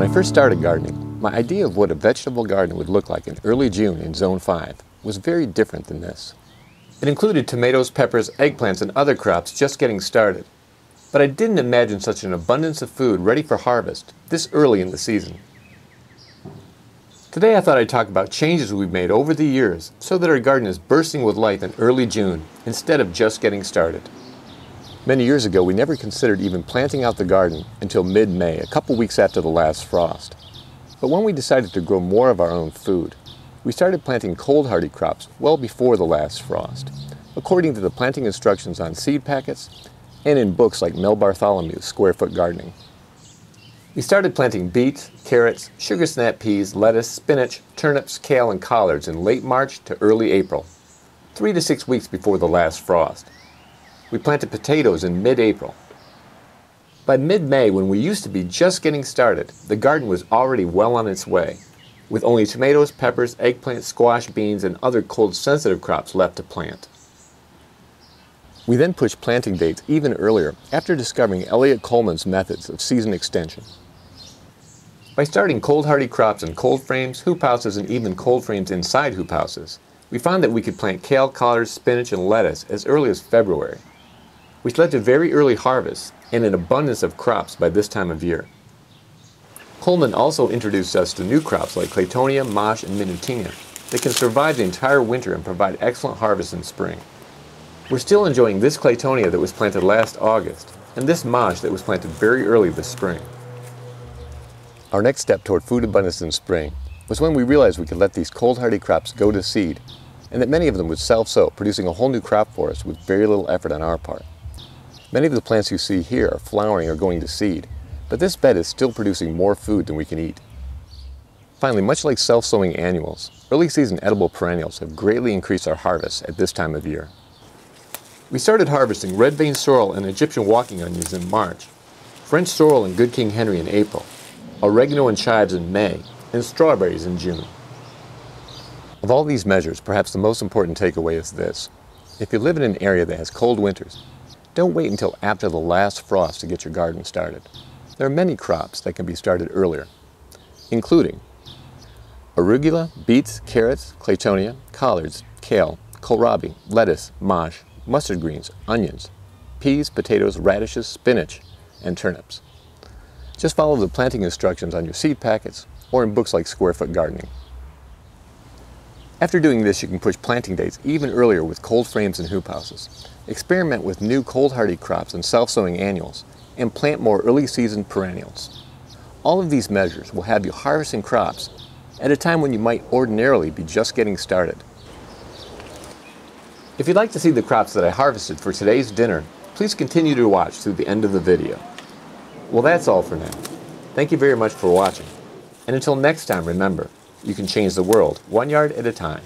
When I first started gardening, my idea of what a vegetable garden would look like in early June in Zone 5 was very different than this. It included tomatoes, peppers, eggplants, and other crops just getting started. But I didn't imagine such an abundance of food ready for harvest this early in the season. Today I thought I'd talk about changes we've made over the years so that our garden is bursting with life in early June instead of just getting started. Many years ago, we never considered even planting out the garden until mid-May, a couple weeks after the last frost. But when we decided to grow more of our own food, we started planting cold-hardy crops well before the last frost, according to the planting instructions on seed packets and in books like Mel Bartholomew's Square Foot Gardening. We started planting beets, carrots, sugar snap peas, lettuce, spinach, turnips, kale, and collards in late March to early April, 3 to 6 weeks before the last frost. We planted potatoes in mid-April. By mid-May, when we used to be just getting started, the garden was already well on its way, with only tomatoes, peppers, eggplant, squash, beans, and other cold-sensitive crops left to plant. We then pushed planting dates even earlier after discovering Elliott Coleman's methods of season extension. By starting cold-hardy crops in cold frames, hoop houses, and even cold frames inside hoop houses, we found that we could plant kale, collards, spinach, and lettuce as early as February, which led to very early harvests and an abundance of crops by this time of year. Coleman also introduced us to new crops like claytonia, mosh, and minutina that can survive the entire winter and provide excellent harvests in spring. We're still enjoying this claytonia that was planted last August and this mosh that was planted very early this spring. Our next step toward food abundance in spring was when we realized we could let these cold-hardy crops go to seed and that many of them would self-sow, producing a whole new crop for us with very little effort on our part. Many of the plants you see here are flowering or going to seed, but this bed is still producing more food than we can eat. Finally, much like self-sowing annuals, early season edible perennials have greatly increased our harvests at this time of year. We started harvesting red vein sorrel and Egyptian walking onions in March, French sorrel and good King Henry in April, oregano and chives in May, and strawberries in June. Of all these measures, perhaps the most important takeaway is this. If you live in an area that has cold winters, don't wait until after the last frost to get your garden started. There are many crops that can be started earlier, including arugula, beets, carrots, claytonia, collards, kale, kohlrabi, lettuce, mosh, mustard greens, onions, peas, potatoes, radishes, spinach, and turnips. Just follow the planting instructions on your seed packets or in books like Square Foot Gardening. After doing this, you can push planting dates even earlier with cold frames and hoop houses. Experiment with new cold-hardy crops and self-sowing annuals, and plant more early-season perennials. All of these measures will have you harvesting crops at a time when you might ordinarily be just getting started. If you'd like to see the crops that I harvested for today's dinner, please continue to watch through the end of the video. Well, that's all for now. Thank you very much for watching. And until next time, remember, you can change the world 1 yard at a time.